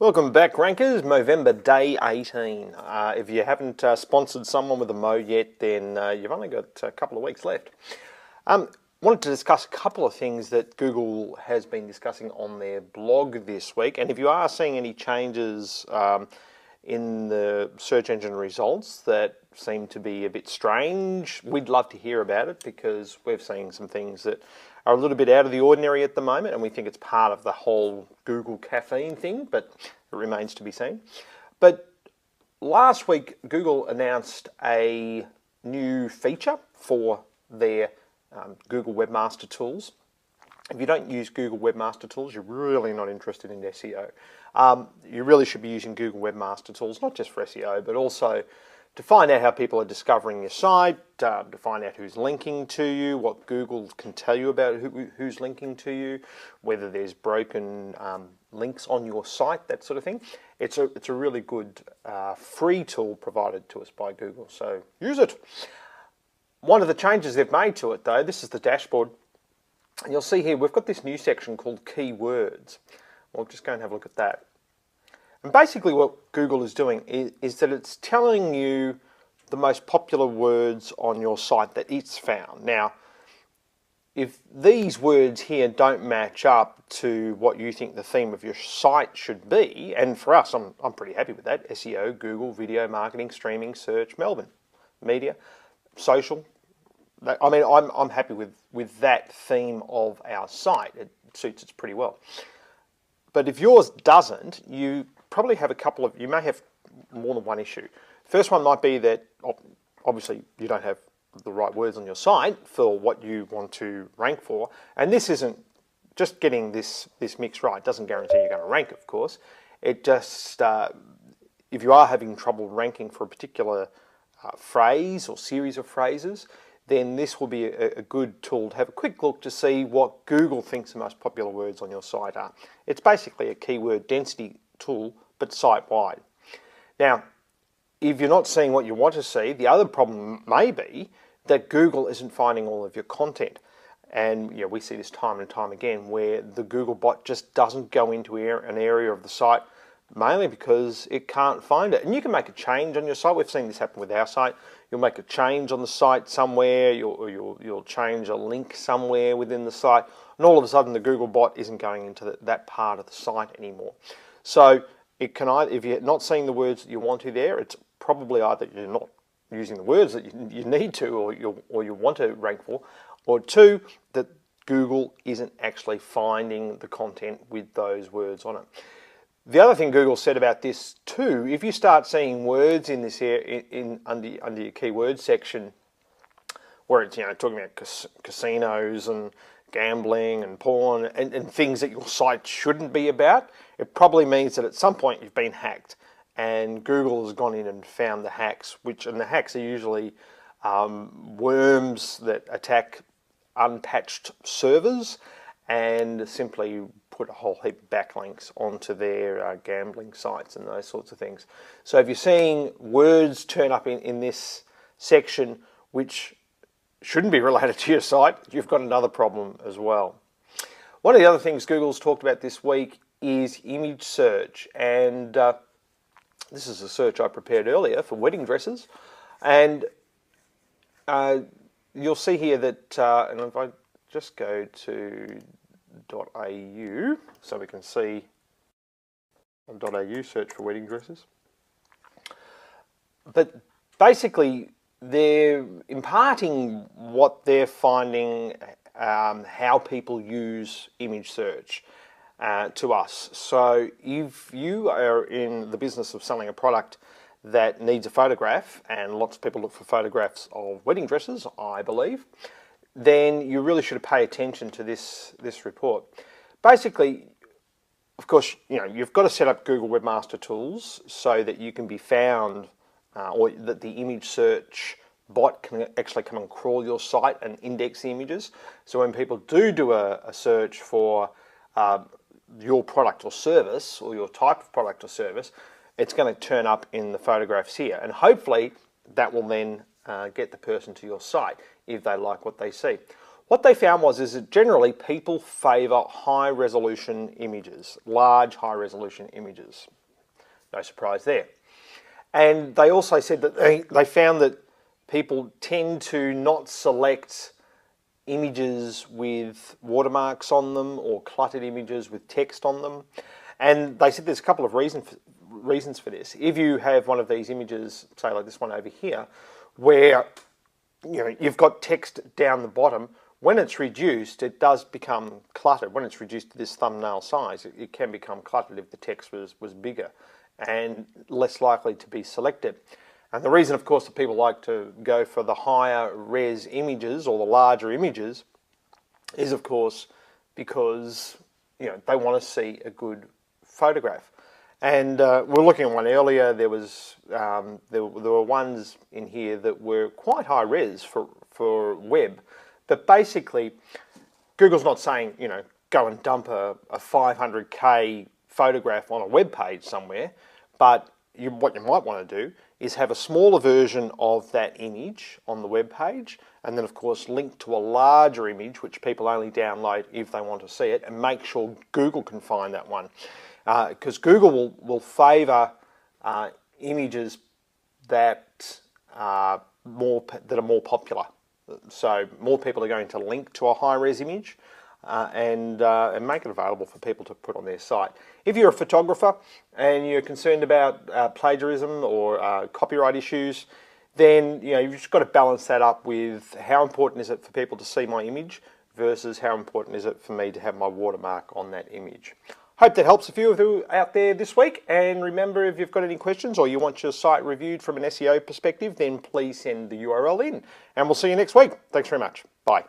Welcome back, Rankers. Movember Day 18. If you haven't sponsored someone with a Mo yet, then you've only got a couple of weeks left. Wanted to discuss a couple of things that Google has been discussing on their blog this week. And if you are seeing any changes in the search engine results that seem to be a bit strange, we'd love to hear about it because we're seeing some things that are a little bit out of the ordinary at the moment, and we think it's part of the whole Google caffeine thing, but it remains to be seen. But last week, Google announced a new feature for their Google Webmaster Tools. If you don't use Google Webmaster Tools, you're really not interested in SEO. You really should be using Google Webmaster Tools, not just for SEO, but also to find out how people are discovering your site, to find out who's linking to you, what Google can tell you about who's linking to you, whether there's broken links on your site, that sort of thing. It's a really good free tool provided to us by Google, so use it. One of the changes they've made to it, though, this is the dashboard. And you'll see here we've got this new section called Keywords. We'll just go and have a look at that. And basically what Google is doing is that it's telling you the most popular words on your site that it's found. Now, if these words here don't match up to what you think the theme of your site should be, and for us, I'm pretty happy with that, SEO, Google, video, marketing, streaming, search, Melbourne, media, social. I mean, I'm happy with that theme of our site. It suits us pretty well. But if yours doesn't, you probably have you may have more than one issue. First one might be that obviously you don't have the right words on your site for what you want to rank for. And this isn't just getting this mix right. It doesn't guarantee you're going to rank, of course. It just, if you are having trouble ranking for a particular phrase or series of phrases, then this will be a good tool to have a quick look to see what Google thinks the most popular words on your site are. It's basically a keyword density tool, but site-wide. Now, if you're not seeing what you want to see, the other problem may be that Google isn't finding all of your content. And we see this time and time again where the Google bot just doesn't go into an area of the site, mainly because it can't find it. And you can make a change on your site. We've seen this happen with our site. You'll make a change on the site somewhere, you'll change a link somewhere within the site, and all of a sudden the Google bot isn't going into that part of the site anymore. So it can either, if you're not seeing the words that you want to there, it's probably either you're not using the words that you need to or you want to rank for, or two, that Google isn't actually finding the content with those words on it. The other thing Google said about this too, if you start seeing words in this area, under your keyword section, where it's talking about casinos and gambling and porn and things that your site shouldn't be about, it probably means that at some point you've been hacked, and Google has gone in and found the hacks, and the hacks are usually worms that attack unpatched servers and simply put a whole heap of backlinks onto their gambling sites and those sorts of things. So if you're seeing words turn up in this section which shouldn't be related to your site, you've got another problem as well. One of the other things Google's talked about this week is image search, and this is a search I prepared earlier for wedding dresses, and you'll see here that, and if I just go to .au so we can see .au search for wedding dresses. But basically they're imparting what they're finding, how people use image search to us. So if you are in the business of selling a product that needs a photograph, and lots of people look for photographs of wedding dresses, I believe, then you really should pay attention to this report. Basically, of course, you've got to set up Google Webmaster Tools so that you can be found, or that the image search bot can actually come and crawl your site and index the images. So when people do a search for your product or service, or your type of product or service, it's going to turn up in the photographs here, and hopefully that will then get the person to your site if they like what they see. What they found is that generally people favour high resolution images, large high resolution images. No surprise there. And they also said that they found that people tend to not select images with watermarks on them or cluttered images with text on them. And they said there's a couple of reasons for this. If you have one of these images, say like this one over here, where you've got text down the bottom, when it's reduced, it does become cluttered. When it's reduced to this thumbnail size, it can become cluttered if the text was bigger and less likely to be selected. And the reason, of course, that people like to go for the higher res images or the larger images is, of course, because they want to see a good photograph. And we were looking at one earlier. There were ones in here that were quite high res for web. But basically, Google's not saying, go and dump a 500K photograph on a web page somewhere, but what you might want to do is have a smaller version of that image on the web page, and then of course link to a larger image which people only download if they want to see it, and make sure Google can find that one. Because Google will favour images that are more popular. So more people are going to link to a high-res image and make it available for people to put on their site. If you're a photographer and you're concerned about plagiarism or copyright issues, then you've just got to balance that up with how important is it for people to see my image versus how important is it for me to have my watermark on that image. Hope that helps a few of you out there this week. And remember, if you've got any questions or you want your site reviewed from an SEO perspective, then please send the URL in. And we'll see you next week. Thanks very much. Bye.